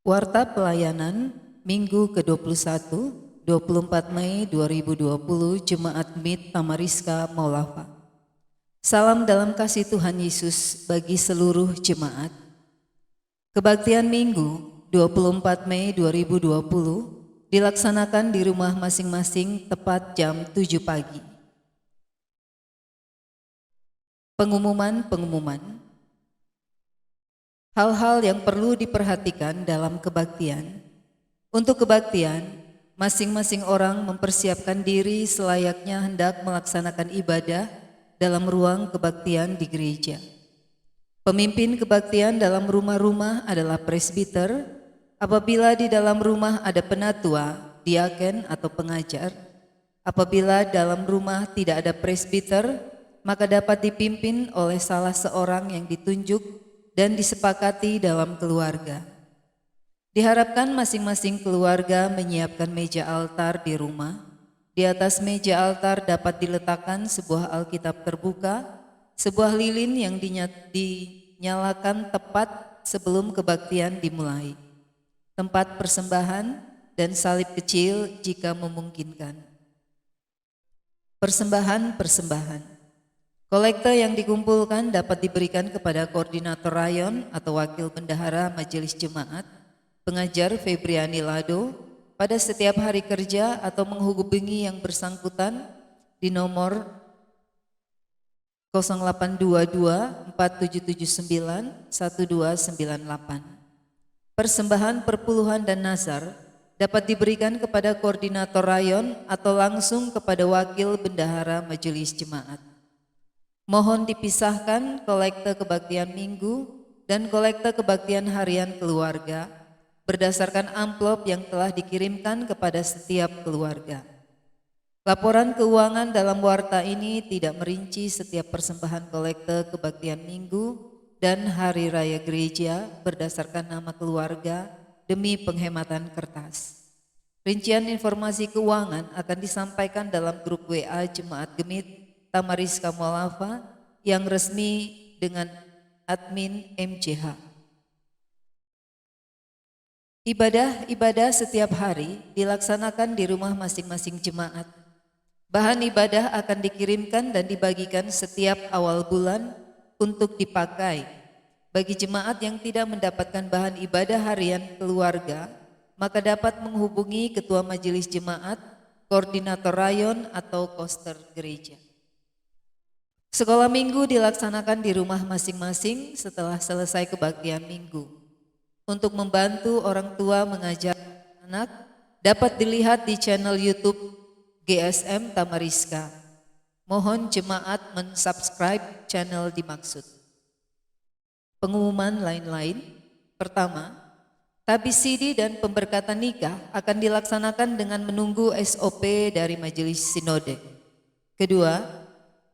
Warta Pelayanan Minggu ke-21, 24 Mei 2020, Jemaat MIT Tamariska Maulafa. Salam dalam kasih Tuhan Yesus bagi seluruh jemaat. Kebaktian Minggu 24 Mei 2020 dilaksanakan di rumah masing-masing tepat jam 7 pagi. Pengumuman. Hal-hal yang perlu diperhatikan dalam kebaktian. Untuk kebaktian, masing-masing orang mempersiapkan diri selayaknya hendak melaksanakan ibadah dalam ruang kebaktian di gereja. Pemimpin kebaktian dalam rumah-rumah adalah presbiter. Apabila di dalam rumah ada penatua, diaken atau pengajar. Apabila dalam rumah tidak ada presbiter, maka dapat dipimpin oleh salah seorang yang ditunjuk dan disepakati dalam keluarga. Diharapkan masing-masing keluarga menyiapkan meja altar di rumah. Di atas meja altar dapat diletakkan sebuah Alkitab terbuka, sebuah lilin yang dinyalakan tepat sebelum kebaktian dimulai, tempat persembahan, dan salib kecil jika memungkinkan. Persembahan. Kolekte yang dikumpulkan dapat diberikan kepada koordinator rayon atau wakil bendahara majelis jemaat, pengajar Febriani Lado, pada setiap hari kerja atau menghubungi yang bersangkutan di nomor 0822 4779 1298. Persembahan perpuluhan dan nazar dapat diberikan kepada koordinator rayon atau langsung kepada wakil bendahara majelis jemaat. Mohon dipisahkan kolekte kebaktian minggu dan kolekte kebaktian harian keluarga berdasarkan amplop yang telah dikirimkan kepada setiap keluarga. Laporan keuangan dalam warta ini tidak merinci setiap persembahan kolekte kebaktian minggu dan hari raya gereja berdasarkan nama keluarga demi penghematan kertas. Rincian informasi keuangan akan disampaikan dalam grup WA Jemaat Gemit Tamariska Maulafa yang resmi dengan admin MCH. Ibadah setiap hari dilaksanakan di rumah masing-masing jemaat. Bahan ibadah akan dikirimkan dan dibagikan setiap awal bulan untuk dipakai. Bagi jemaat yang tidak mendapatkan bahan ibadah harian keluarga, maka dapat menghubungi ketua majelis jemaat, koordinator rayon atau koster gereja. Sekolah minggu dilaksanakan di rumah masing-masing setelah selesai kebaktian minggu. Untuk membantu orang tua mengajar anak, dapat dilihat di channel YouTube GSM Tamariska. Mohon jemaat mensubscribe channel dimaksud. Pengumuman lain-lain. Pertama, tabis sidi dan pemberkatan nikah akan dilaksanakan dengan menunggu SOP dari Majelis Sinode. Kedua,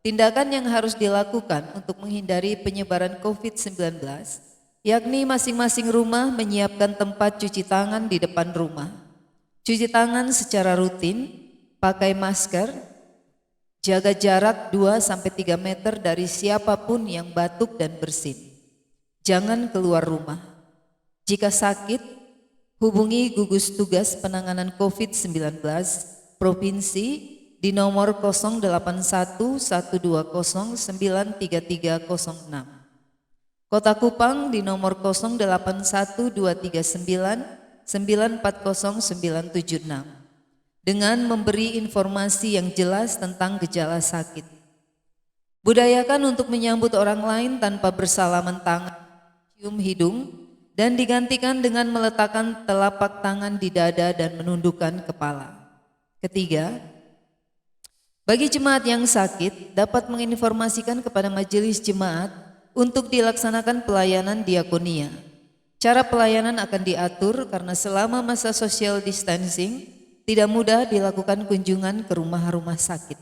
tindakan yang harus dilakukan untuk menghindari penyebaran COVID-19, yakni masing-masing rumah menyiapkan tempat cuci tangan di depan rumah. Cuci tangan secara rutin, pakai masker, jaga jarak 2-3 meter dari siapapun yang batuk dan bersin. Jangan keluar rumah. Jika sakit, hubungi gugus tugas penanganan COVID-19 Provinsi di nomor 081120933006. Kota Kupang di nomor 081239940976 dengan memberi informasi yang jelas tentang gejala sakit. Budayakan untuk menyambut orang lain tanpa bersalaman tangan, cium hidung, dan digantikan dengan meletakkan telapak tangan di dada dan menundukkan kepala. Ketiga, bagi jemaat yang sakit dapat menginformasikan kepada majelis jemaat untuk dilaksanakan pelayanan diakonia. Cara pelayanan akan diatur karena selama masa social distancing tidak mudah dilakukan kunjungan ke rumah-rumah sakit.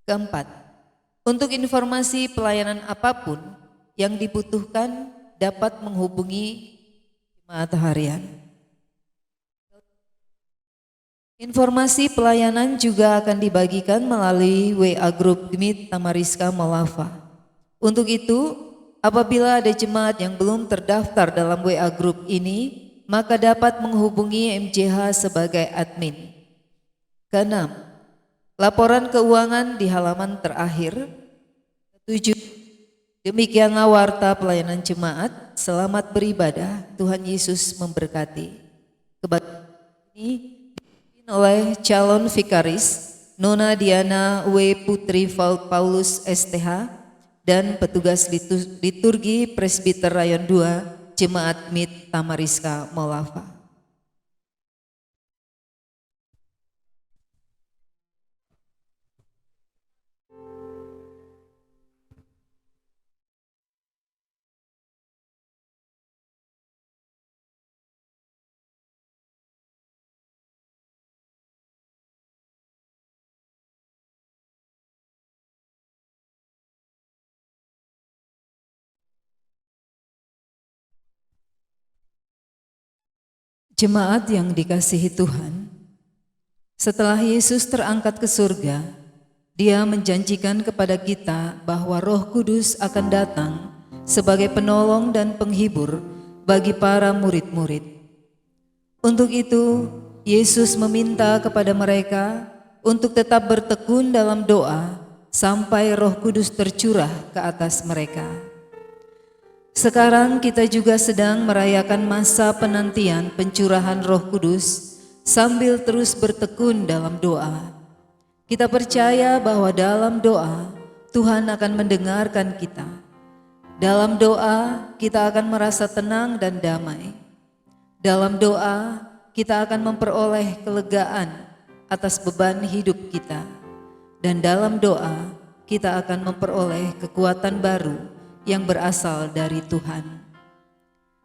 Keempat, untuk informasi pelayanan apapun yang dibutuhkan dapat menghubungi jemaat harian. Informasi pelayanan juga akan dibagikan melalui WA Group Gemit Tamariska Maulafa. Untuk itu, apabila ada jemaat yang belum terdaftar dalam WA Group ini, maka dapat menghubungi MJH sebagai admin. Keenam, laporan keuangan di halaman terakhir. Ketujuh, demikianlah warta pelayanan jemaat. Selamat beribadah. Tuhan Yesus memberkati. Kebaktian ini dipimpin oleh calon vikaris Nona Diana W. Putri Paulus STH dan petugas liturgi Presbiter Rayon 2 Jemaat MIT Tamariska Molafa. Jemaat yang dikasihi Tuhan, setelah Yesus terangkat ke surga, Dia menjanjikan kepada kita bahwa Roh Kudus akan datang sebagai penolong dan penghibur bagi para murid-murid. Untuk itu, Yesus meminta kepada mereka untuk tetap bertekun dalam doa sampai Roh Kudus tercurah ke atas mereka. Sekarang kita juga sedang merayakan masa penantian pencurahan Roh Kudus sambil terus bertekun dalam doa. Kita percaya bahwa dalam doa Tuhan akan mendengarkan kita. Dalam doa kita akan merasa tenang dan damai. Dalam doa kita akan memperoleh kelegaan atas beban hidup kita. Dan dalam doa kita akan memperoleh kekuatan baru yang berasal dari Tuhan.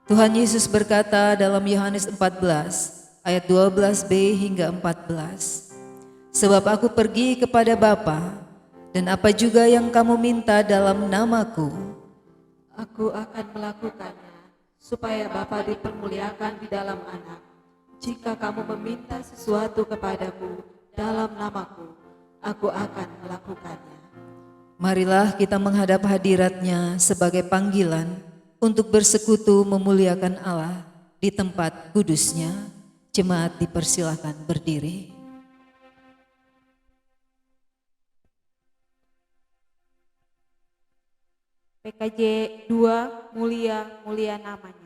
Tuhan Yesus berkata dalam Yohanes 14 ayat 12b hingga 14, sebab aku pergi kepada Bapa, dan apa juga yang kamu minta dalam namaku, aku akan melakukannya, supaya Bapa dipermuliakan di dalam Anak. Jika kamu meminta sesuatu kepadaku dalam namaku, aku akan melakukannya. Marilah kita menghadap hadirat-Nya sebagai panggilan untuk bersekutu memuliakan Allah di tempat kudus-Nya. Jemaat dipersilakan berdiri. PKJ 2, mulia namanya.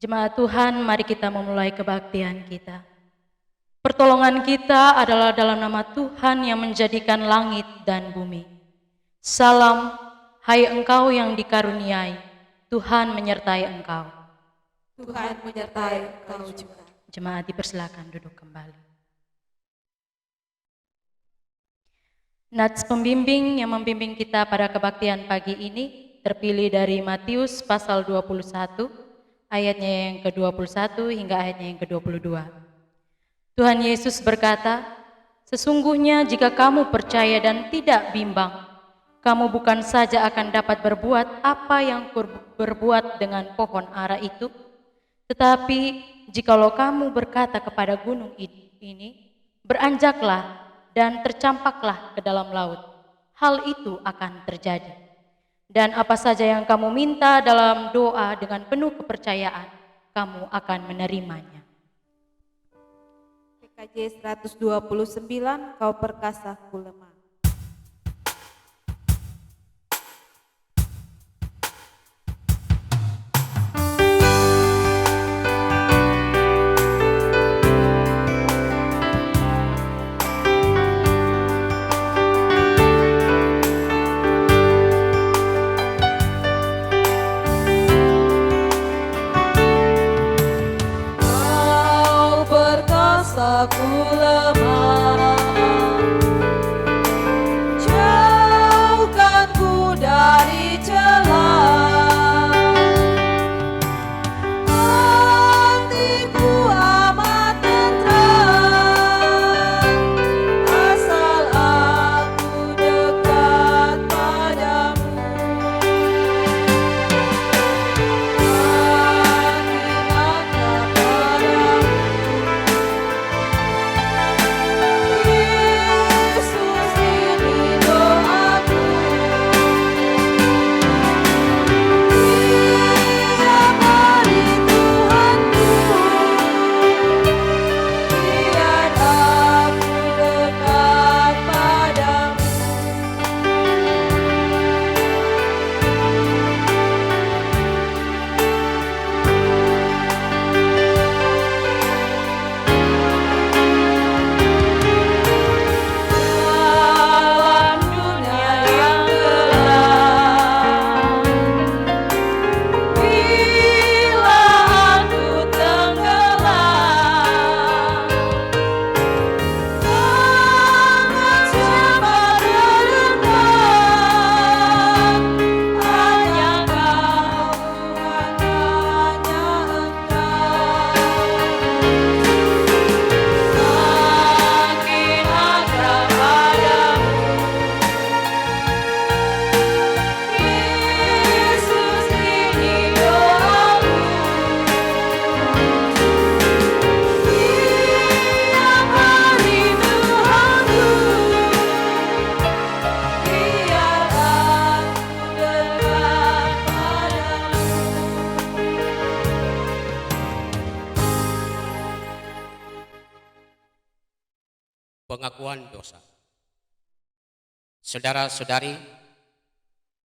Jemaat Tuhan, mari kita memulai kebaktian kita. Pertolongan kita adalah dalam nama Tuhan yang menjadikan langit dan bumi. Salam, hai engkau yang dikaruniai, Tuhan menyertai engkau. Tuhan menyertai engkau juga. Jemaat dipersilakan duduk kembali. Nats pembimbing yang membimbing kita pada kebaktian pagi ini terpilih dari Matius pasal 21, ayatnya yang ke-21 hingga ayatnya yang ke-22. Tuhan Yesus berkata, "Sesungguhnya jika kamu percaya dan tidak bimbang, kamu bukan saja akan dapat berbuat apa yang berbuat dengan pohon ara itu, tetapi jikalau kamu berkata kepada gunung ini, beranjaklah dan tercampaklah ke dalam laut, hal itu akan terjadi. Dan apa saja yang kamu minta dalam doa dengan penuh kepercayaan, kamu akan menerimanya." PKJ 129, kau perkasa ku lemah. Kau perkasa ku lemah, jauhkan ku dari celah. Hatiku amat tentram, asal aku dekat padamu. Yesus ini doaku, tiap hari Tuhanku, biar aku dekat padamu. Dalam dunia yang gelap, bila aku tenggelam, tangan cepat terdekat, hanya Kau Tuhan, hanya Engkau. Makin akrab padamu, Yesus ini doaku, tiap hari Tuhanku, biar aku dekat padamu. Pengakuan dosa. Saudara-saudari,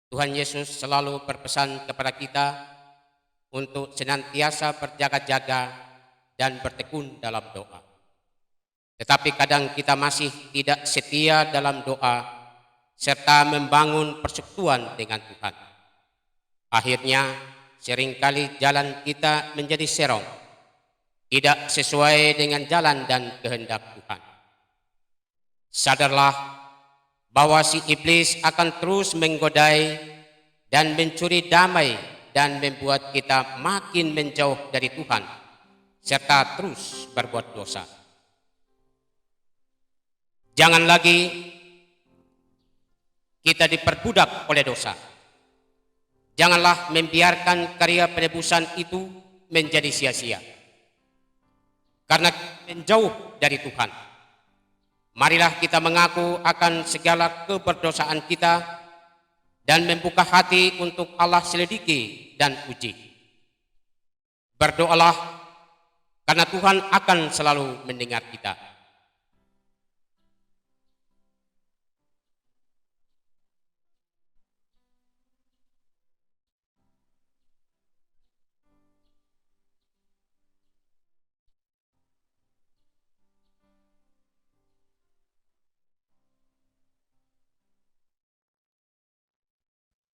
Tuhan Yesus selalu berpesan kepada kita untuk senantiasa berjaga-jaga dan bertekun dalam doa. Tetapi kadang kita masih tidak setia dalam doa serta membangun persekutuan dengan Tuhan. Akhirnya, seringkali jalan kita menjadi serong, tidak sesuai dengan jalan dan kehendak Tuhan. Sadarlah bahwa si iblis akan terus menggodai dan mencuri damai dan membuat kita makin menjauh dari Tuhan serta terus berbuat dosa. Jangan lagi kita diperbudak oleh dosa. Janganlah membiarkan karya penebusan itu menjadi sia-sia. Karena menjauh dari Tuhan, marilah kita mengaku akan segala keberdosaan kita dan membuka hati untuk Allah selidiki dan uji. Berdoalah karena Tuhan akan selalu mendengar kita.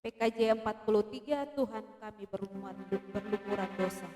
PKJ 43, Tuhan kami berlumuran dosa.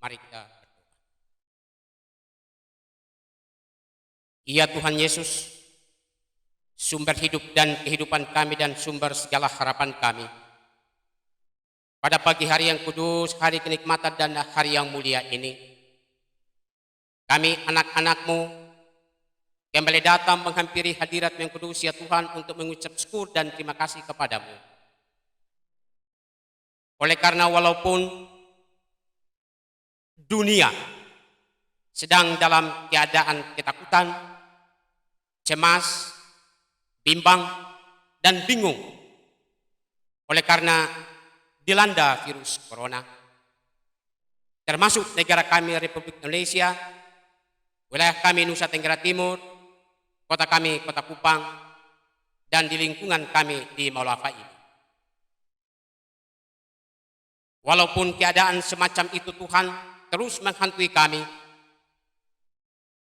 Mari kita berdoa. Ya Tuhan Yesus, sumber hidup dan kehidupan kami dan sumber segala harapan kami. Pada pagi hari yang kudus, hari kenikmatan dan hari yang mulia ini, kami anak-anak-Mu kembali datang menghampiri hadirat yang kudus ya Tuhan untuk mengucap syukur dan terima kasih kepadamu. Oleh karena walaupun dunia sedang dalam keadaan ketakutan, cemas, bimbang, dan bingung oleh karena dilanda virus corona, termasuk negara kami Republik Indonesia, wilayah kami Nusa Tenggara Timur, kota kami Kota Kupang, dan di lingkungan kami di Maulawai ini. Walaupun keadaan semacam itu Tuhan terus menghantui kami,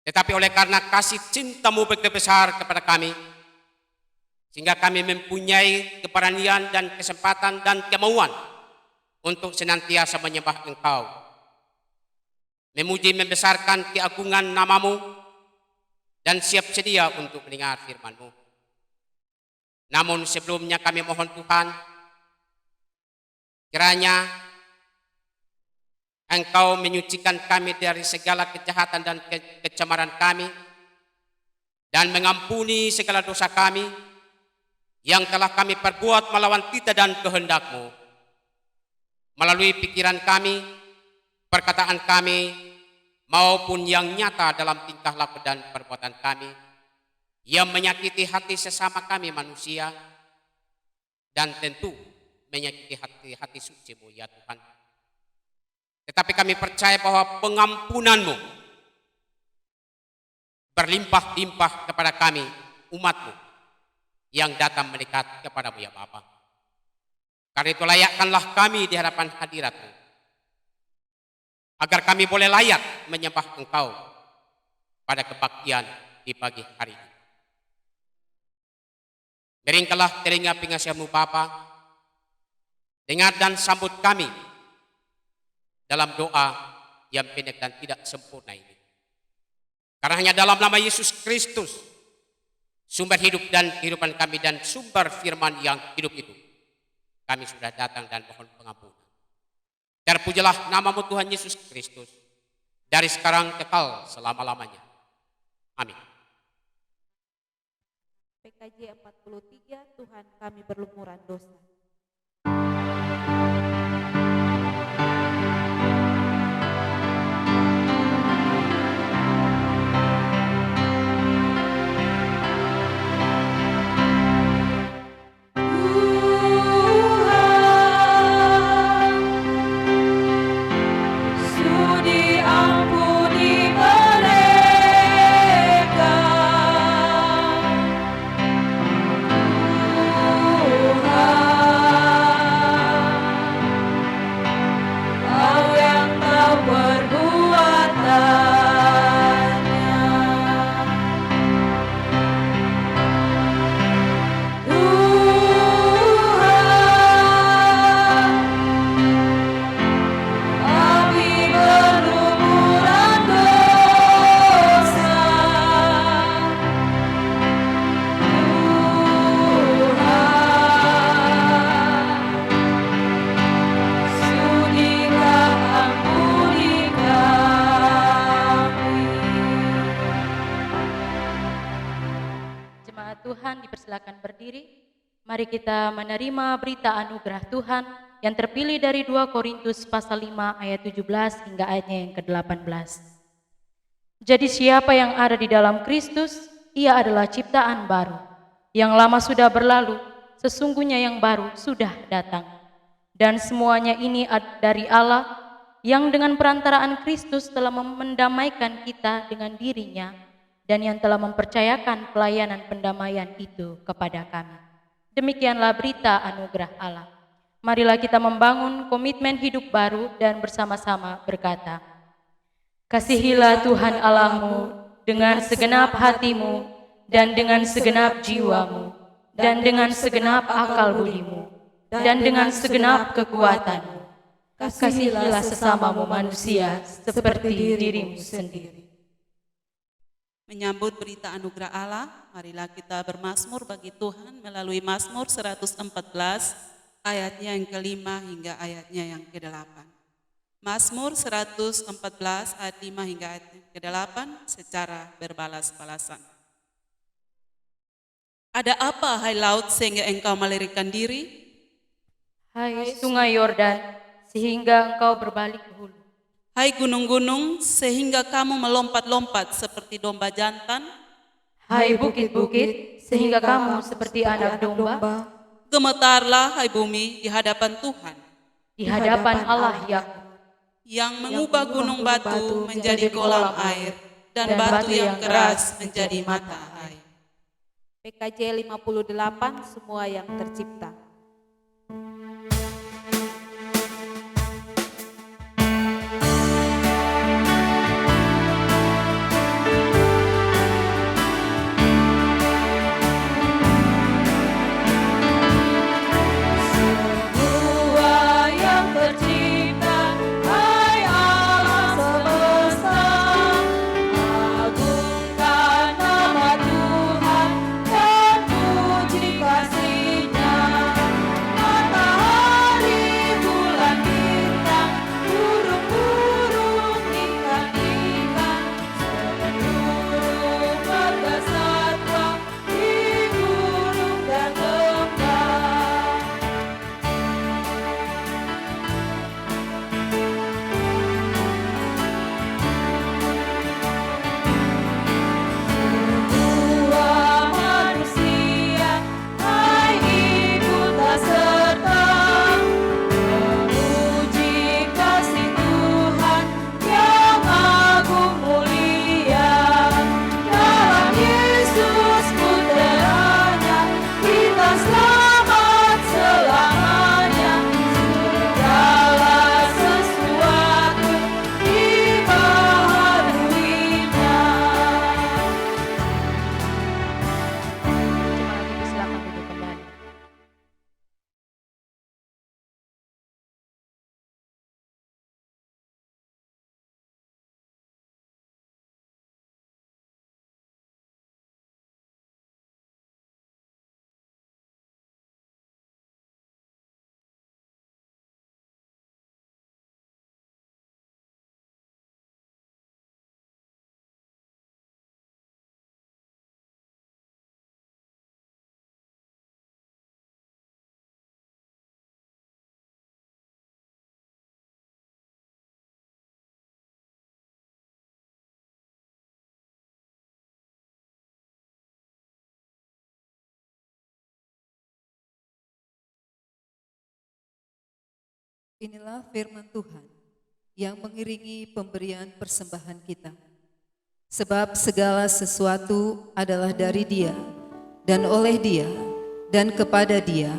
tetapi oleh karena kasih cinta-Mu begitu besar kepada kami, sehingga kami mempunyai keberanian dan kesempatan dan kemauan untuk senantiasa menyembah Engkau, memuji membesarkan keagungan nama-Mu, dan siap sedia untuk mendengar firman-Mu. Namun sebelumnya kami mohon Tuhan, kiranya Engkau menyucikan kami dari segala kejahatan dan kecemaran kami, dan mengampuni segala dosa kami yang telah kami perbuat melawan titah dan kehendak-Mu, melalui pikiran kami, perkataan kami, maupun yang nyata dalam tingkah laku dan perbuatan kami, yang menyakiti hati sesama kami manusia, dan tentu menyakiti hati suci-Mu ya Tuhan. Tetapi kami percaya bahwa pengampunan-Mu berlimpah-limpah kepada kami, umat-Mu, yang datang mendekat kepada-Mu ya Bapa. Karena itu layakkanlah kami di hadapan hadirat-Mu, agar kami boleh layak menyembah Engkau pada kebaktian di pagi hari ini. Miringkanlah telinga pengasihan-Mu Bapa, dengar dan sambut kami dalam doa yang pendek dan tidak sempurna ini. Karena hanya dalam nama Yesus Kristus, sumber hidup dan kehidupan kami dan sumber firman yang hidup itu, kami sudah datang dan mohon pengampunan. Terpujilah nama-Mu Tuhan Yesus Kristus, dari sekarang kekal selama-lamanya. Amin. PKJ 43, Tuhan kami berlumuran dosa. Tuhan Tuhan, dipersilakan berdiri. Mari kita menerima berita anugerah Tuhan yang terpilih dari 2 Korintus pasal 5 ayat 17 hingga ayatnya yang ke-18. Jadi siapa yang ada di dalam Kristus, ia adalah ciptaan baru. Yang lama sudah berlalu, sesungguhnya yang baru sudah datang. Dan semuanya ini dari Allah, yang dengan perantaraan Kristus telah mendamaikan kita dengan dirinya dan yang telah mempercayakan pelayanan pendamaian itu kepada kami. Demikianlah berita anugerah Allah. Marilah kita membangun komitmen hidup baru dan bersama-sama berkata, kasihilah Tuhan Allahmu dengan segenap hatimu dan dengan segenap jiwamu dan dengan segenap akal budimu dan dengan segenap kekuatanmu. Kasihilah sesamamu manusia seperti dirimu sendiri. Menyambut berita anugerah Allah, marilah kita bermazmur bagi Tuhan melalui Mazmur 114 ayatnya yang ke-5 hingga ayatnya yang ke-8. Mazmur 114 ayat 5 hingga ayat ke-8 secara berbalas-balasan. Ada apa, hai laut, sehingga engkau melirikkan diri? Hai sungai Yordan, sehingga engkau berbalik ke hulu. Hai gunung-gunung, sehingga kamu melompat-lompat seperti domba jantan. Hai bukit-bukit, sehingga kamu seperti anak domba. Gemetarlah, hai bumi, di hadapan Tuhan, Di hadapan Allah Yakub, yang mengubah gunung batu menjadi kolam air, dan batu yang keras menjadi mata air. PKJ 58, semua yang tercipta. Inilah firman Tuhan yang mengiringi pemberian persembahan kita. Sebab segala sesuatu adalah dari Dia, dan oleh Dia, dan kepada Dia.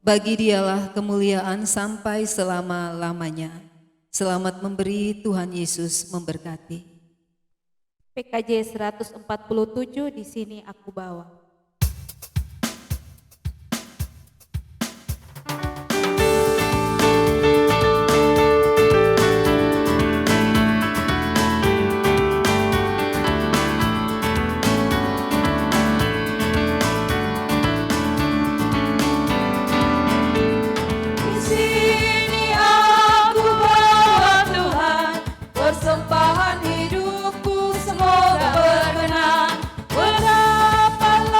Bagi Dialah kemuliaan sampai selama-lamanya. Selamat memberi, Tuhan Yesus memberkati. PKJ 147 di sini aku bawa. Persembahan hidupku semoga berkenan. Betapa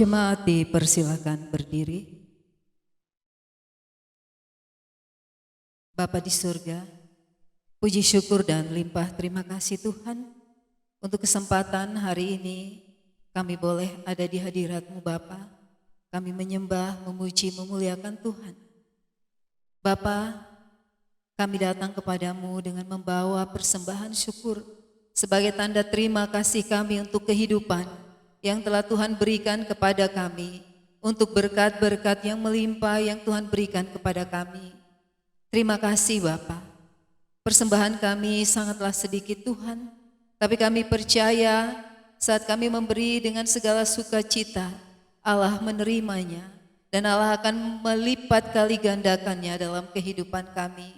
Jemaat dipersilakan berdiri. Bapa di surga, puji syukur dan limpah terima kasih Tuhan untuk kesempatan hari ini kami boleh ada di hadirat-Mu Bapa. Kami menyembah, memuji, memuliakan Tuhan. Bapa, kami datang kepadamu dengan membawa persembahan syukur sebagai tanda terima kasih kami untuk kehidupan yang telah Tuhan berikan kepada kami, untuk berkat-berkat yang melimpah yang Tuhan berikan kepada kami. Terima kasih Bapa. Persembahan kami sangatlah sedikit Tuhan, tapi kami percaya saat kami memberi dengan segala sukacita, Allah menerimanya dan Allah akan melipat kali gandakannya dalam kehidupan kami.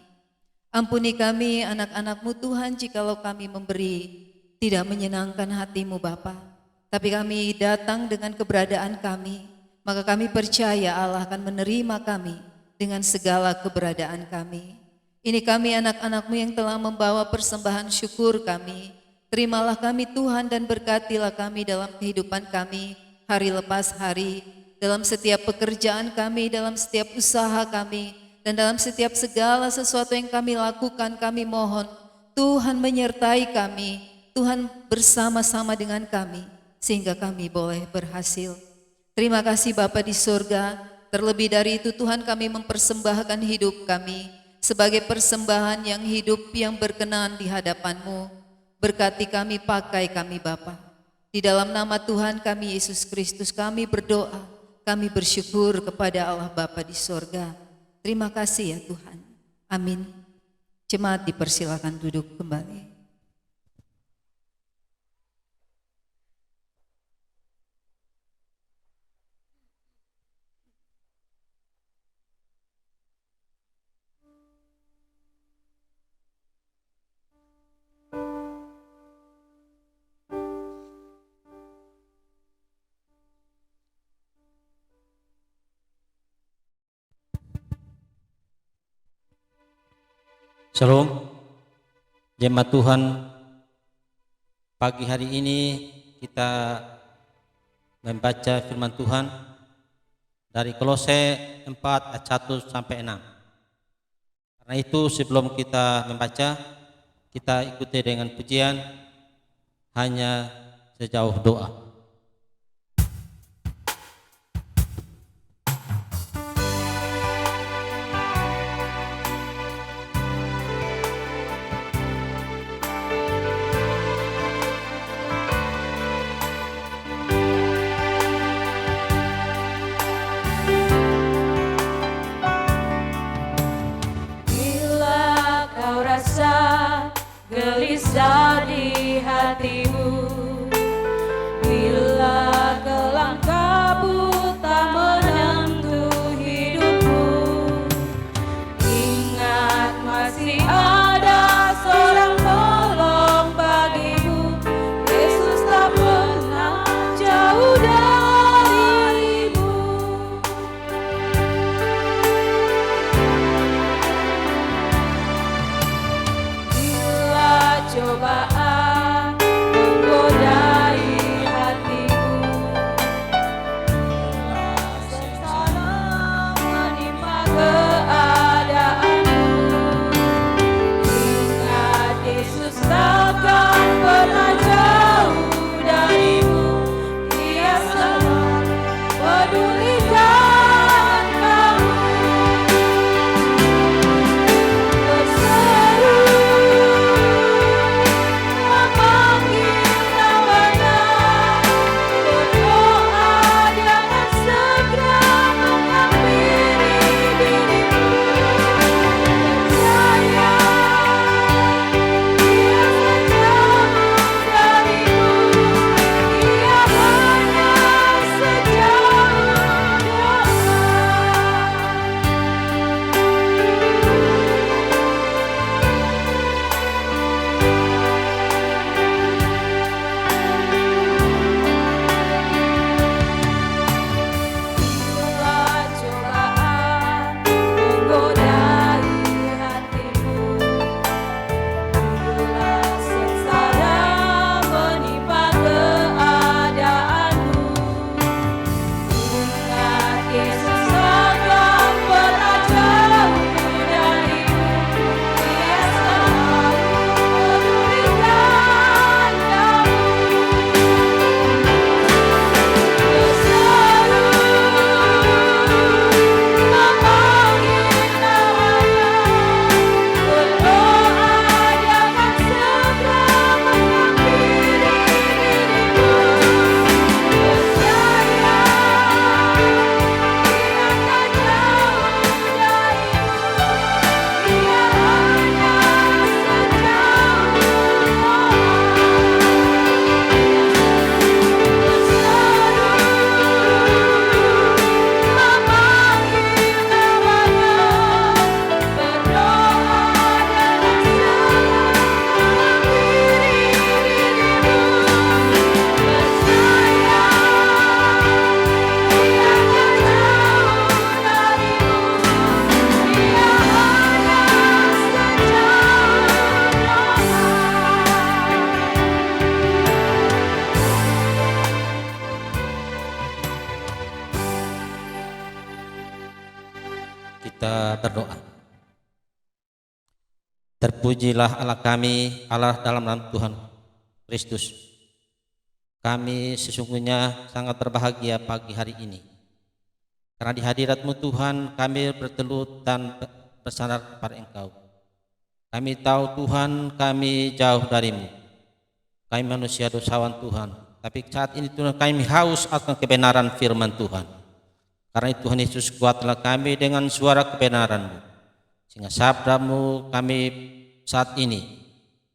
Ampuni kami anak-anak-Mu Tuhan jikalau kami memberi tidak menyenangkan hati-Mu Bapa. Tapi kami datang dengan keberadaan kami, maka kami percaya Allah akan menerima kami dengan segala keberadaan kami. Ini kami anak-anak-Mu yang telah membawa persembahan syukur kami. Terimalah kami Tuhan dan berkatilah kami dalam kehidupan kami hari lepas hari, dalam setiap pekerjaan kami, dalam setiap usaha kami, dan dalam setiap segala sesuatu yang kami lakukan. Kami mohon Tuhan menyertai kami, Tuhan bersama-sama dengan kami, sehingga kami boleh berhasil. Terima kasih Bapa di surga. Terlebih dari itu Tuhan, kami mempersembahkan hidup kami sebagai persembahan yang hidup yang berkenan di hadapan-Mu. Berkati kami, pakai kami Bapa. Di dalam nama Tuhan kami Yesus Kristus kami berdoa, kami bersyukur kepada Allah Bapa di surga. Terima kasih ya Tuhan. Amin. Jemaat dipersilakan duduk kembali. Shalom, jemaat Tuhan. Pagi hari ini kita membaca firman Tuhan dari Kolose 4 ayat 1 sampai 6. Karena itu sebelum kita membaca, kita ikuti dengan pujian hanya sejauh doa. Gelisah di hatimu, kita berdoa. Terpujilah Allah kami, Allah dalam nama Tuhan Kristus. Kami sesungguhnya sangat berbahagia pagi hari ini, karena di hadirat-Mu Tuhan kami bertelut dan bersandar kepada Engkau. Kami tahu Tuhan, kami jauh dari-Mu. Kami manusia dosawan Tuhan, tapi saat ini Tuhan kami haus akan kebenaran firman Tuhan. Karena itu Tuhan Yesus kuatlah kami dengan suara kebenaran-Mu, sehingga sabda-Mu kami saat ini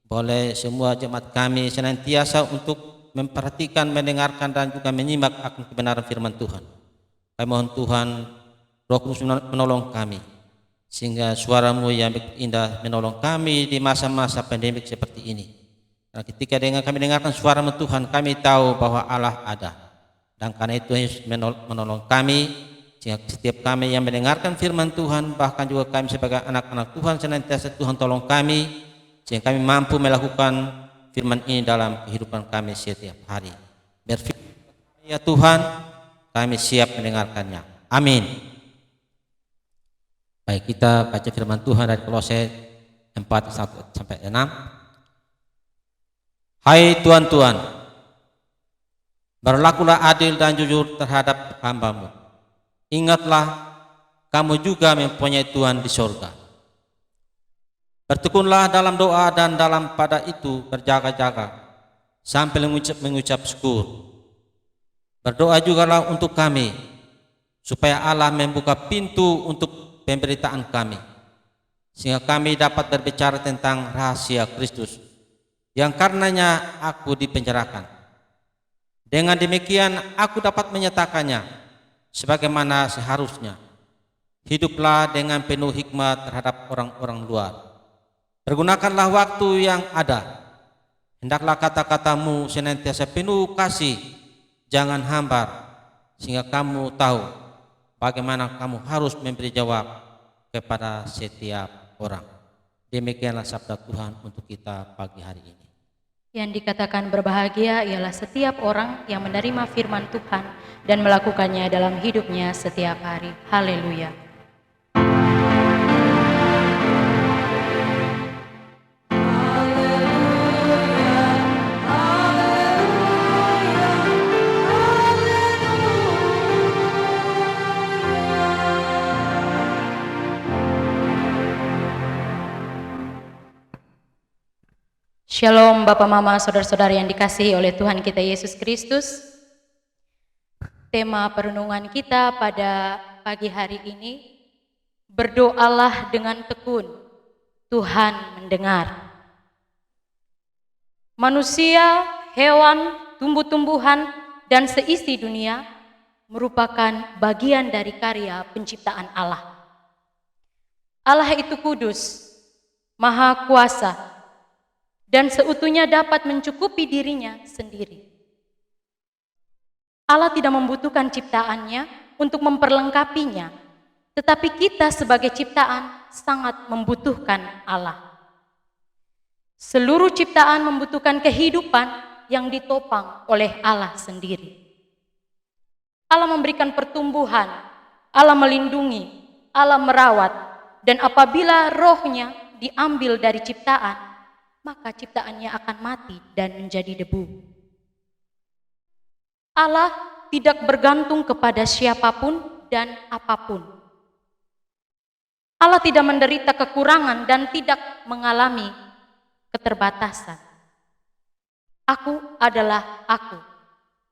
boleh semua jemaat kami senantiasa untuk memperhatikan, mendengarkan dan juga menyimak akan kebenaran firman Tuhan. Kami mohon Tuhan Roh Kudus menolong kami, sehingga suara-Mu yang indah menolong kami di masa-masa pandemik seperti ini. Karena ketika kami dengarkan suara-Mu Tuhan, kami tahu bahwa Allah ada. Dan karena itu Yesus menolong kami, sehingga setiap kami yang mendengarkan firman Tuhan, bahkan juga kami sebagai anak-anak Tuhan, senantiasa Tuhan tolong kami, sehingga kami mampu melakukan firman ini dalam kehidupan kami setiap hari. Berfirman ya Tuhan, kami siap mendengarkannya. Amin. Baik, kita baca firman Tuhan dari Kolose 4:1-6. Hai Tuhan-Tuhan, berlakulah adil dan jujur terhadap hamba-Mu. Ingatlah, kamu juga mempunyai Tuhan di sorga. Bertekunlah dalam doa dan dalam pada itu berjaga-jaga sambil mengucap syukur. Berdoa jugalah untuk kami, supaya Allah membuka pintu untuk pemberitaan kami, sehingga kami dapat berbicara tentang rahasia Kristus, yang karenanya aku dipenjarakan. Dengan demikian aku dapat menyatakannya sebagaimana seharusnya. Hiduplah dengan penuh hikmat terhadap orang-orang luar. Pergunakanlah waktu yang ada. Hendaklah kata-katamu senantiasa penuh kasih, jangan hambar, sehingga kamu tahu bagaimana kamu harus memberi jawab kepada setiap orang. Demikianlah sabda Tuhan untuk kita pagi hari ini. Yang dikatakan berbahagia ialah setiap orang yang menerima firman Tuhan dan melakukannya dalam hidupnya setiap hari. Haleluya. Shalom Bapak Mama, Saudara-saudara yang dikasihi oleh Tuhan kita Yesus Kristus. Tema perenungan kita pada pagi hari ini, berdoalah dengan tekun, Tuhan mendengar. Manusia, hewan, tumbuh-tumbuhan, dan seisi dunia merupakan bagian dari karya penciptaan Allah. Allah itu kudus, maha kuasa, dan seutuhnya dapat mencukupi dirinya sendiri. Allah tidak membutuhkan ciptaannya untuk memperlengkapinya, tetapi kita sebagai ciptaan sangat membutuhkan Allah. Seluruh ciptaan membutuhkan kehidupan yang ditopang oleh Allah sendiri. Allah memberikan pertumbuhan, Allah melindungi, Allah merawat, dan apabila rohnya diambil dari ciptaan, maka ciptaannya akan mati dan menjadi debu. Allah tidak bergantung kepada siapapun dan apapun. Allah tidak menderita kekurangan dan tidak mengalami keterbatasan. Aku adalah aku.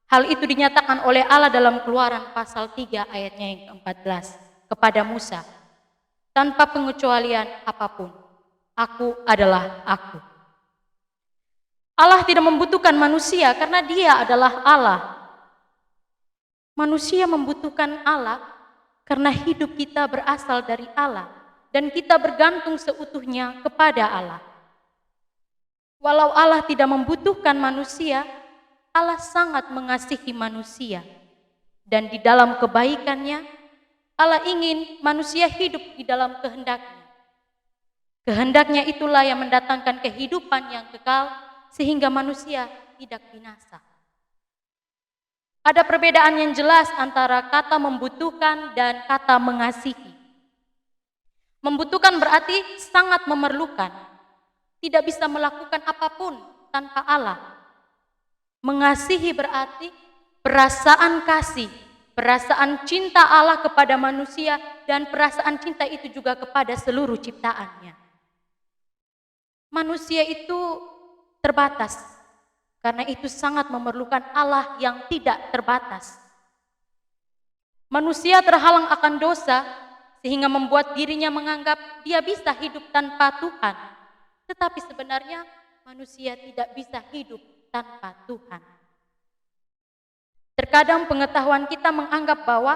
Hal itu dinyatakan oleh Allah dalam Keluaran pasal 3 ayatnya yang ke-14 kepada Musa. Tanpa pengecualian apapun, aku adalah aku. Allah tidak membutuhkan manusia karena Dia adalah Allah. Manusia membutuhkan Allah karena hidup kita berasal dari Allah dan kita bergantung seutuhnya kepada Allah. Walau Allah tidak membutuhkan manusia, Allah sangat mengasihi manusia. Dan di dalam kebaikannya, Allah ingin manusia hidup di dalam kehendaknya. Kehendaknya itulah yang mendatangkan kehidupan yang kekal, sehingga manusia tidak binasa. Ada perbedaan yang jelas antara kata membutuhkan dan kata mengasihi. Membutuhkan berarti sangat memerlukan. Tidak bisa melakukan apapun tanpa Allah. Mengasihi berarti perasaan kasih, perasaan cinta Allah kepada manusia, dan perasaan cinta itu juga kepada seluruh ciptaannya. Manusia itu terbatas, karena itu sangat memerlukan Allah yang tidak terbatas. Manusia terhalang akan dosa, sehingga membuat dirinya menganggap dia bisa hidup tanpa Tuhan. Tetapi sebenarnya manusia tidak bisa hidup tanpa Tuhan. Terkadang pengetahuan kita menganggap bahwa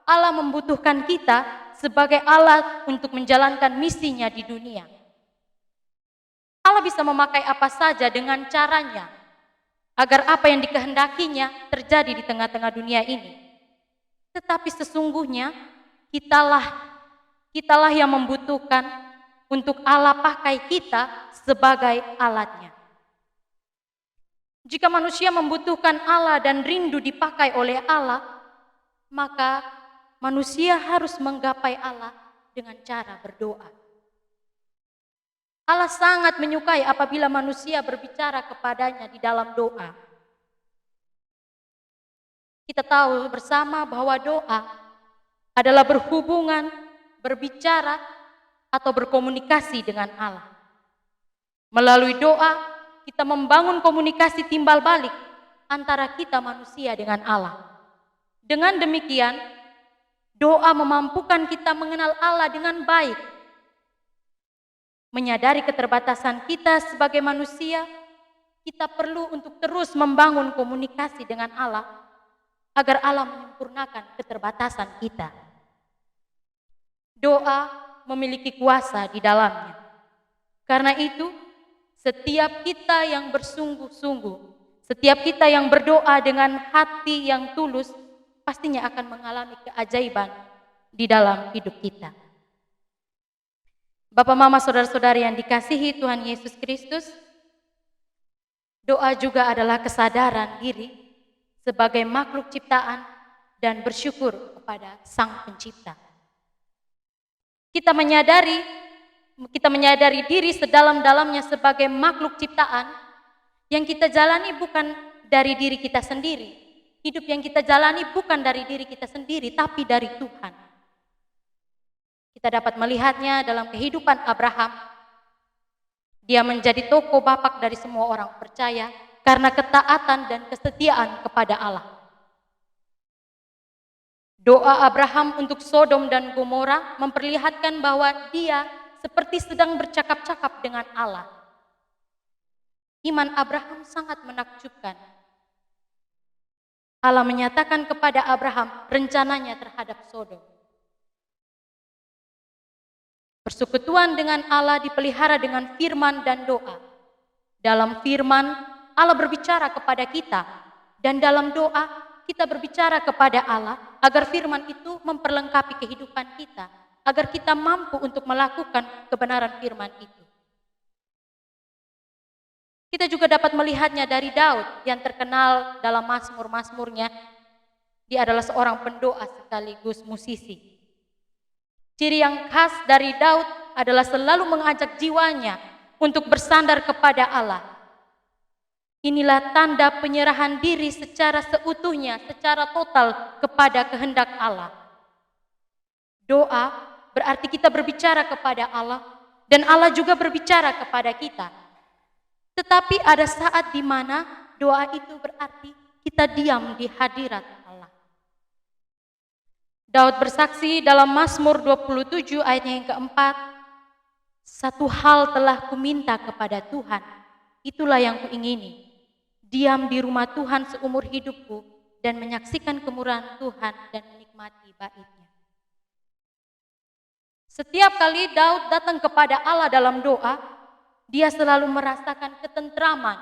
Allah membutuhkan kita sebagai alat untuk menjalankan misinya di dunia. Allah bisa memakai apa saja dengan caranya, agar apa yang dikehendakinya terjadi di tengah-tengah dunia ini. Tetapi sesungguhnya kitalah yang membutuhkan untuk Allah pakai kita sebagai alatnya. Jika manusia membutuhkan Allah dan rindu dipakai oleh Allah, maka manusia harus menggapai Allah dengan cara berdoa. Allah sangat menyukai apabila manusia berbicara kepadanya di dalam doa. Kita tahu bersama bahwa doa adalah berhubungan, berbicara, atau berkomunikasi dengan Allah. Melalui doa, kita membangun komunikasi timbal balik antara kita manusia dengan Allah. Dengan demikian, doa memampukan kita mengenal Allah dengan baik. Menyadari keterbatasan kita sebagai manusia, kita perlu untuk terus membangun komunikasi dengan Allah, agar Allah menyempurnakan keterbatasan kita. Doa memiliki kuasa di dalamnya. Karena itu, setiap kita yang bersungguh-sungguh, setiap kita yang berdoa dengan hati yang tulus, pastinya akan mengalami keajaiban di dalam hidup kita. Bapak, Mama, Saudara-saudari yang dikasihi Tuhan Yesus Kristus, doa juga adalah kesadaran diri sebagai makhluk ciptaan dan bersyukur kepada Sang Pencipta. Kita menyadari diri sedalam-dalamnya sebagai makhluk ciptaan yang kita jalani bukan dari diri kita sendiri. Hidup yang kita jalani bukan dari diri kita sendiri, tapi dari Tuhan. Kita dapat melihatnya dalam kehidupan Abraham. Dia menjadi tokoh bapak dari semua orang percaya karena ketaatan dan kesetiaan kepada Allah. Doa Abraham untuk Sodom dan Gomora memperlihatkan bahwa dia seperti sedang bercakap-cakap dengan Allah. Iman Abraham sangat menakjubkan. Allah menyatakan kepada Abraham rencananya terhadap Sodom. Persekutuan dengan Allah dipelihara dengan firman dan doa. Dalam firman, Allah berbicara kepada kita, dan dalam doa, kita berbicara kepada Allah agar firman itu memperlengkapi kehidupan kita, agar kita mampu untuk melakukan kebenaran firman itu. Kita juga dapat melihatnya dari Daud yang terkenal dalam mazmur-mazmurnya. Dia adalah seorang pendoa sekaligus musisi. Ciri yang khas dari Daud adalah selalu mengajak jiwanya untuk bersandar kepada Allah. Inilah tanda penyerahan diri secara seutuhnya, secara total kepada kehendak Allah. Doa berarti kita berbicara kepada Allah dan Allah juga berbicara kepada kita. Tetapi ada saat di mana doa itu berarti kita diam di hadirat Allah. Daud bersaksi dalam Mazmur 27 ayatnya yang keempat, "Satu hal telah kuminta kepada Tuhan, itulah yang kuingini, diam di rumah Tuhan seumur hidupku dan menyaksikan kemurahan Tuhan dan menikmati bait-Nya." Setiap kali Daud datang kepada Allah dalam doa, dia selalu merasakan ketentraman,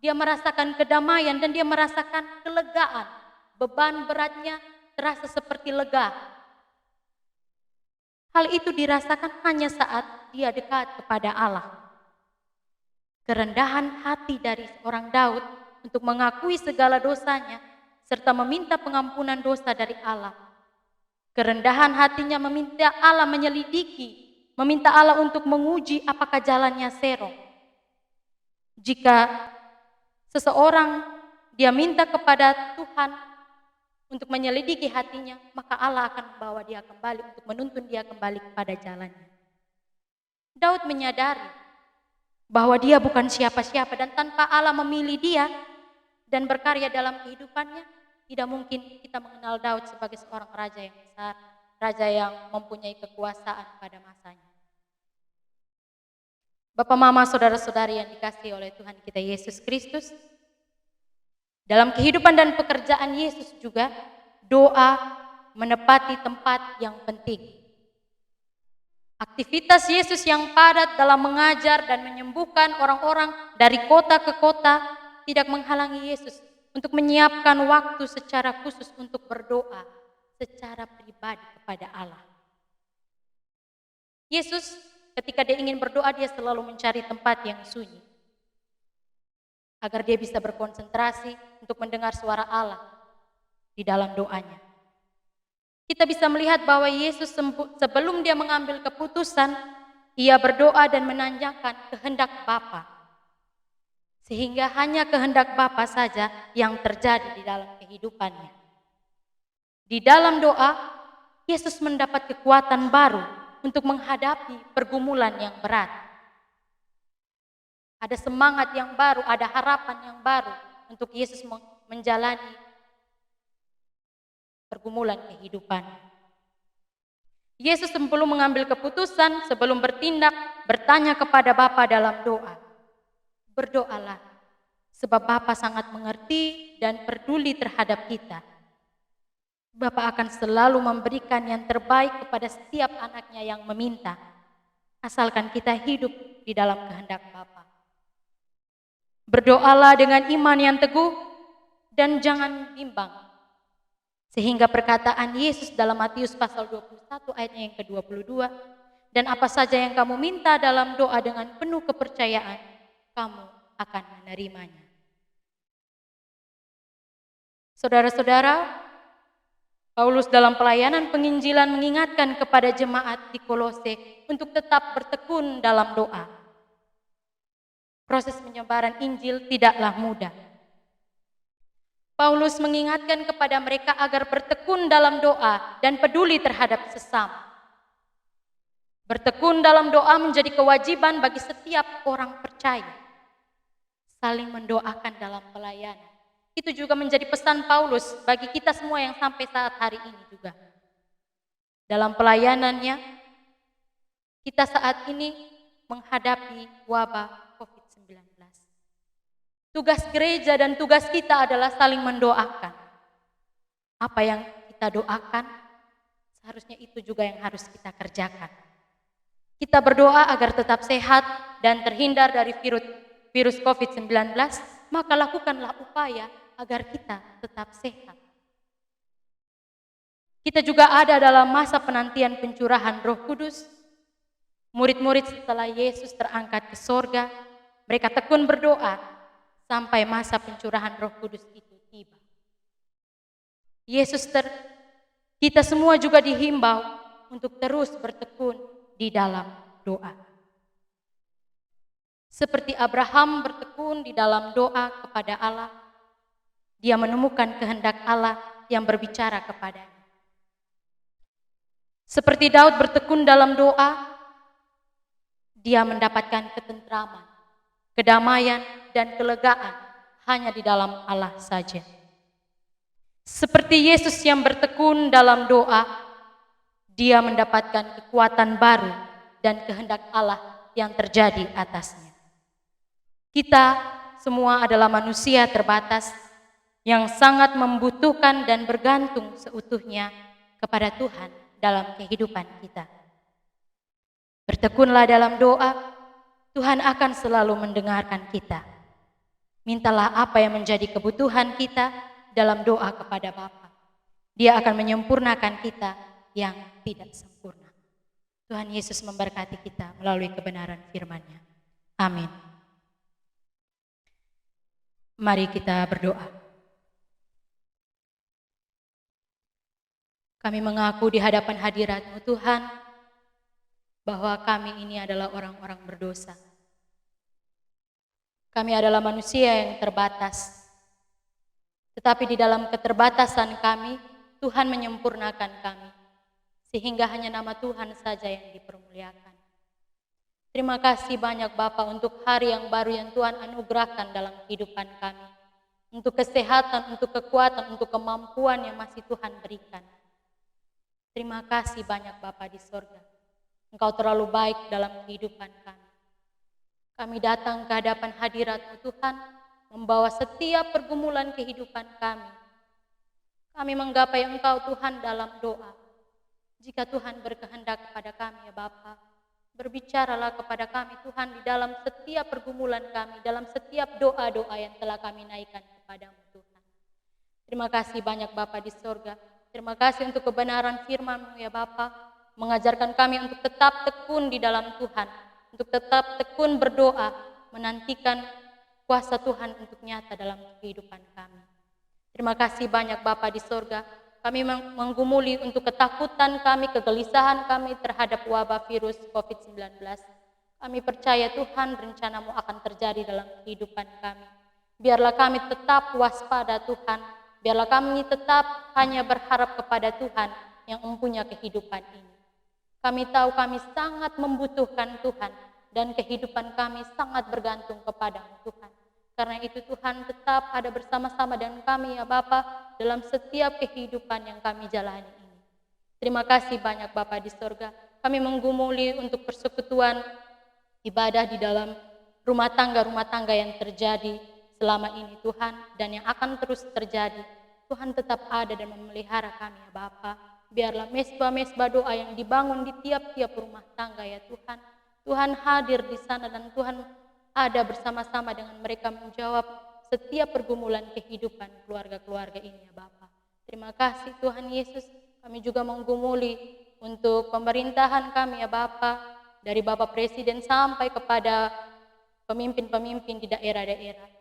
dia merasakan kedamaian, dan dia merasakan kelegaan. Beban beratnya terasa seperti lega. Hal itu dirasakan hanya saat dia dekat kepada Allah. Kerendahan hati dari seorang Daud untuk mengakui segala dosanya serta meminta pengampunan dosa dari Allah. Kerendahan hatinya meminta Allah menyelidiki meminta Allah untuk menguji apakah jalannya serong. Jika seseorang dia minta kepada Tuhan untuk menyelidiki hatinya, maka Allah akan membawa dia kembali untuk menuntun dia kembali kepada jalannya. Daud menyadari bahwa dia bukan siapa-siapa dan tanpa Allah memilih dia dan berkarya dalam kehidupannya, tidak mungkin kita mengenal Daud sebagai seorang raja yang besar, raja yang mempunyai kekuasaan pada masanya. Bapak, Mama, saudara-saudari yang dikasihi oleh Tuhan kita Yesus Kristus, dalam kehidupan dan pekerjaan Yesus juga, doa menepati tempat yang penting. Aktivitas Yesus yang padat dalam mengajar dan menyembuhkan orang-orang dari kota ke kota tidak menghalangi Yesus untuk menyiapkan waktu secara khusus untuk berdoa secara pribadi kepada Allah. Yesus ketika dia ingin berdoa, dia selalu mencari tempat yang sunyi agar dia bisa berkonsentrasi untuk mendengar suara Allah di dalam doanya. Kita bisa melihat bahwa Yesus sebelum dia mengambil keputusan, ia berdoa dan menanyakan kehendak Bapa. Sehingga hanya kehendak Bapa saja yang terjadi di dalam kehidupannya. Di dalam doa, Yesus mendapat kekuatan baru untuk menghadapi pergumulan yang berat. Ada semangat yang baru, ada harapan yang baru untuk Yesus menjalani pergumulan kehidupan. Yesus sebelum mengambil keputusan, sebelum bertindak, bertanya kepada Bapa dalam doa. Berdoalah, sebab Bapa sangat mengerti dan peduli terhadap kita. Bapa akan selalu memberikan yang terbaik kepada setiap anaknya yang meminta, asalkan kita hidup di dalam kehendak Bapa. Berdoalah dengan iman yang teguh dan jangan bimbang. Sehingga perkataan Yesus dalam Matius pasal 21 ayatnya yang ke-22, dan apa saja yang kamu minta dalam doa dengan penuh kepercayaan, kamu akan menerimanya. Saudara-saudara, Paulus dalam pelayanan penginjilan mengingatkan kepada jemaat di Kolose untuk tetap bertekun dalam doa. Proses penyebaran Injil tidaklah mudah. Paulus mengingatkan kepada mereka agar bertekun dalam doa dan peduli terhadap sesama. Bertekun dalam doa menjadi kewajiban bagi setiap orang percaya. Saling mendoakan dalam pelayanan. Itu juga menjadi pesan Paulus bagi kita semua yang sampai saat hari ini juga. Dalam pelayanannya, kita saat ini menghadapi wabah COVID-19. Tugas gereja dan tugas kita adalah saling mendoakan. Apa yang kita doakan, seharusnya itu juga yang harus kita kerjakan. Kita berdoa agar tetap sehat dan terhindar dari virus COVID-19, maka lakukanlah upaya agar kita tetap sehat. Kita juga ada dalam masa penantian pencurahan Roh Kudus. Murid-murid setelah Yesus terangkat ke sorga, mereka tekun berdoa sampai masa pencurahan Roh Kudus itu tiba. Kita semua juga dihimbau untuk terus bertekun di dalam doa. Seperti Abraham bertekun di dalam doa kepada Allah, dia menemukan kehendak Allah yang berbicara kepadanya. Seperti Daud bertekun dalam doa, dia mendapatkan ketentraman, kedamaian, dan kelegaan hanya di dalam Allah saja. Seperti Yesus yang bertekun dalam doa, dia mendapatkan kekuatan baru dan kehendak Allah yang terjadi atasnya. Kita semua adalah manusia terbatas yang sangat membutuhkan dan bergantung seutuhnya kepada Tuhan dalam kehidupan kita. Bertekunlah dalam doa, Tuhan akan selalu mendengarkan kita. Mintalah apa yang menjadi kebutuhan kita dalam doa kepada Bapa. Dia akan menyempurnakan kita yang tidak sempurna. Tuhan Yesus memberkati kita melalui kebenaran firman-Nya. Amin. Mari kita berdoa. Kami mengaku di hadapan hadirat-Mu Tuhan, bahwa kami ini adalah orang-orang berdosa. Kami adalah manusia yang terbatas. Tetapi di dalam keterbatasan kami, Tuhan menyempurnakan kami. Sehingga hanya nama Tuhan saja yang dipermuliakan. Terima kasih banyak Bapa untuk hari yang baru yang Tuhan anugerahkan dalam kehidupan kami. Untuk kesehatan, untuk kekuatan, untuk kemampuan yang masih Tuhan berikan. Terima kasih banyak Bapa di sorga. Engkau terlalu baik dalam kehidupan kami. Kami datang ke hadapan hadirat-Mu Tuhan, membawa setiap pergumulan kehidupan kami. Kami menggapai Engkau Tuhan dalam doa. Jika Tuhan berkehendak kepada kami ya Bapa, berbicaralah kepada kami Tuhan di dalam setiap pergumulan kami, dalam setiap doa-doa yang telah kami naikkan kepadamu Tuhan. Terima kasih banyak Bapa di sorga. Terima kasih untuk kebenaran firman-Mu ya Bapa, mengajarkan kami untuk tetap tekun di dalam Tuhan, untuk tetap tekun berdoa, menantikan kuasa Tuhan untuk nyata dalam kehidupan kami. Terima kasih banyak Bapa di sorga. Kami menggumuli untuk ketakutan kami, kegelisahan kami terhadap wabah virus COVID-19. Kami percaya Tuhan rencana-Mu akan terjadi dalam kehidupan kami. Biarlah kami tetap waspada Tuhan. Biarlah kami tetap hanya berharap kepada Tuhan yang mempunyai kehidupan ini. Kami tahu kami sangat membutuhkan Tuhan dan kehidupan kami sangat bergantung kepada-Mu Tuhan. Karena itu Tuhan tetap ada bersama-sama dengan kami ya Bapa dalam setiap kehidupan yang kami jalani ini. Terima kasih banyak Bapa di sorga. Kami menggumuli untuk persekutuan ibadah di dalam rumah tangga yang terjadi selama ini Tuhan dan yang akan terus terjadi. Tuhan tetap ada dan memelihara kami ya Bapa. Biarlah mesbah-mesbah doa yang dibangun di tiap-tiap rumah tangga ya Tuhan. Tuhan hadir di sana dan Tuhan ada bersama-sama dengan mereka menjawab setiap pergumulan kehidupan keluarga-keluarga ini ya Bapa. Terima kasih Tuhan Yesus. Kami juga menggumuli untuk pemerintahan kami ya Bapa, dari Bapak Presiden sampai kepada pemimpin-pemimpin di daerah-daerah.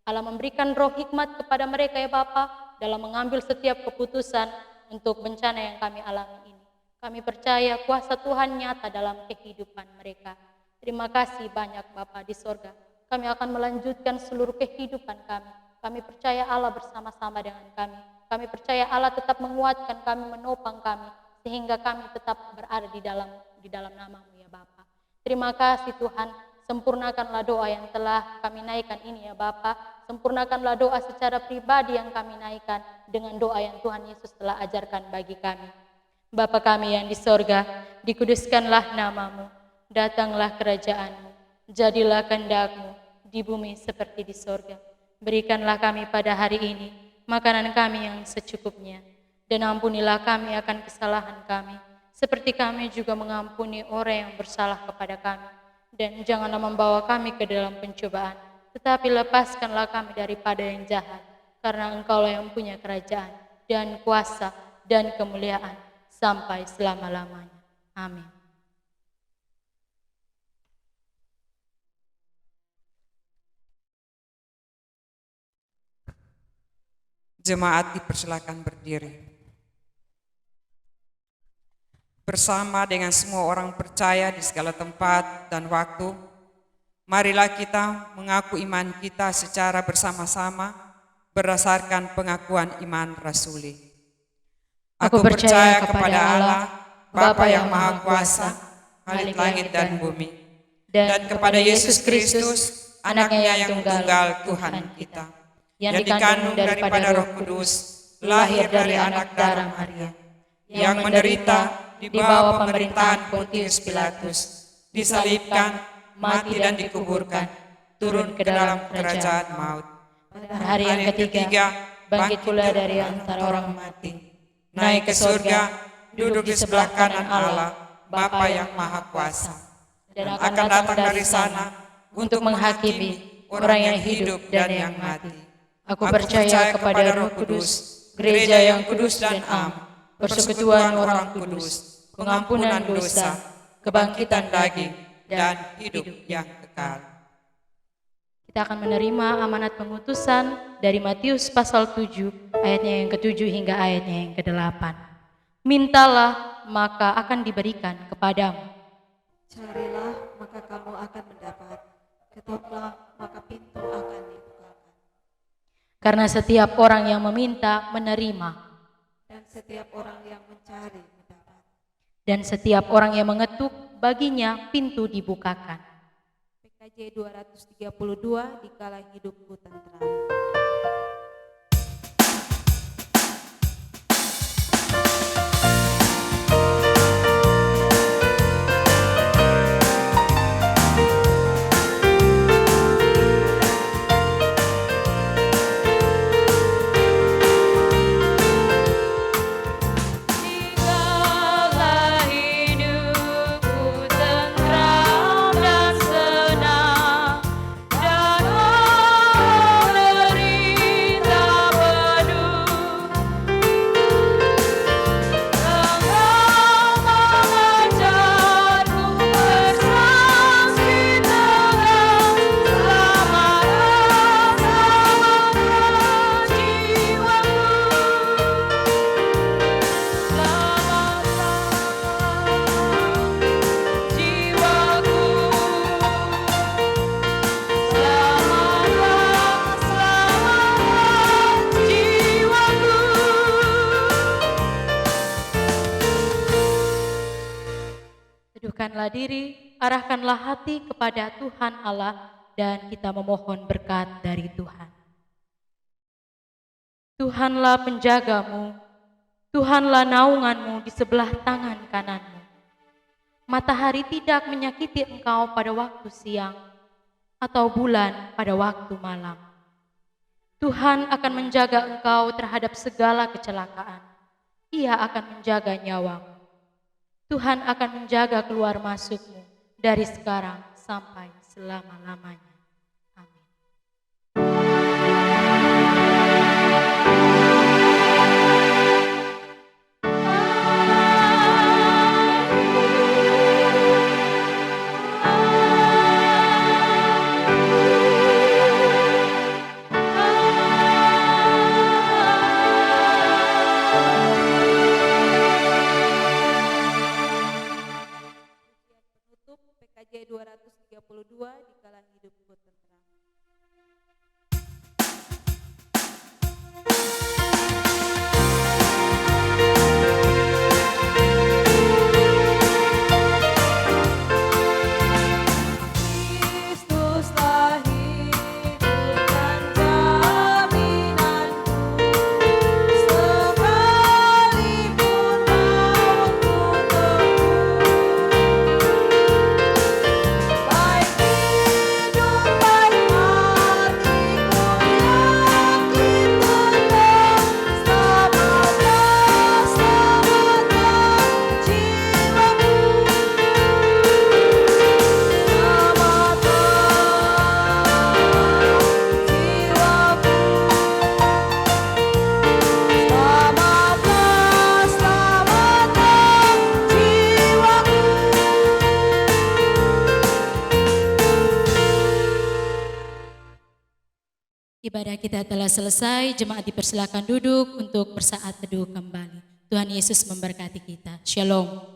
Allah memberikan roh hikmat kepada mereka ya Bapa dalam mengambil setiap keputusan untuk bencana yang kami alami ini. Kami percaya kuasa Tuhan nyata dalam kehidupan mereka. Terima kasih banyak Bapa di sorga. Kami akan melanjutkan seluruh kehidupan kami. Kami percaya Allah bersama-sama dengan kami. Kami percaya Allah tetap menguatkan kami, menopang kami, sehingga kami tetap berada di dalam nama-Mu ya Bapa. Terima kasih Tuhan. Sempurnakanlah doa yang telah kami naikkan ini ya Bapa. Sempurnakanlah doa secara pribadi yang kami naikkan dengan doa yang Tuhan Yesus telah ajarkan bagi kami. Bapa kami yang di sorga, dikuduskanlah nama-Mu. Datanglah kerajaan-Mu, jadilah kehendak-Mu di bumi seperti di sorga. Berikanlah kami pada hari ini makanan kami yang secukupnya, dan ampunilah kami akan kesalahan kami, seperti kami juga mengampuni orang yang bersalah kepada kami. Dan janganlah membawa kami ke dalam pencobaan, tetapi lepaskanlah kami daripada yang jahat, karena Engkau-Lah yang punya kerajaan, dan kuasa, dan kemuliaan, sampai selama-lamanya. Amin. Jemaat dipersilakan berdiri. Bersama dengan semua orang percaya di segala tempat dan waktu, marilah kita mengaku iman kita secara bersama-sama berdasarkan pengakuan iman rasuli. Aku percaya kepada Allah, Bapa yang Maha Kuasa, Khalik langit dan bumi, dan kepada Yesus Kristus, Anaknya yang tunggal Tuhan kita, yang dikandung daripada Roh Kudus, lahir dari anak darah Maria, yang menderita di bawah pemerintahan Pontius Pilatus, disalibkan, mati dan dikuburkan, turun ke dalam kerajaan maut. Pada hari yang ketiga, bangkit pula dari antara orang mati, naik ke surga, duduk di sebelah kanan Allah, Bapa yang Maha Kuasa, dan akan datang dari sana untuk menghakimi orang yang hidup dan yang mati. Aku percaya kepada Roh Kudus, gereja yang kudus dan am, persekutuan orang kudus, pengampunan dosa, kebangkitan daging, dan hidup yang kekal. Kita akan menerima amanat pengutusan dari Matius pasal 7, ayatnya yang ke-7 hingga ayatnya yang ke-8. Mintalah, maka akan diberikan kepadamu. Carilah, maka kamu akan mendapat. Ketoklah, maka pintu akan dibukakan. Karena setiap orang yang meminta menerima, Dan setiap orang yang mencari mendapat. dan setiap orang yang mengetuk baginya pintu dibukakan. PKJ 232 dikala hidupku tentram. Dikala hidupku tentram dan senang, dan derita penuh, Engkau mengajarku bersaksi tegar, selamatlah, selamatlah jiwaku. Teduhkanlah diri, arahkanlah hati kepada Tuhan Allah, dan kita memohon berkat dari Tuhan. Tuhanlah penjagamu, Tuhanlah naunganmu di sebelah tangan kananmu. Matahari tidak menyakiti engkau pada waktu siang, atau bulan pada waktu malam. Tuhan akan menjaga engkau terhadap segala kecelakaan. Ia akan menjaga nyawamu. Tuhan akan menjaga keluar masukmu dari sekarang sampai selama-lamanya. Amin. Penutup PKJ 232 dikala hidupku tentram. Kristuslah hidup dan jaminanku, sekalipun mautku tempuh. Baik hidup baik matiku yakin tetap, selamatlah, selamatlah jiwaku. Selamatlah, selamatlah jiwaku. Ibadah kita telah selesai, jemaat dipersilakan duduk untuk bersaat teduh kembali. Tuhan Yesus memberkati kita. Shalom.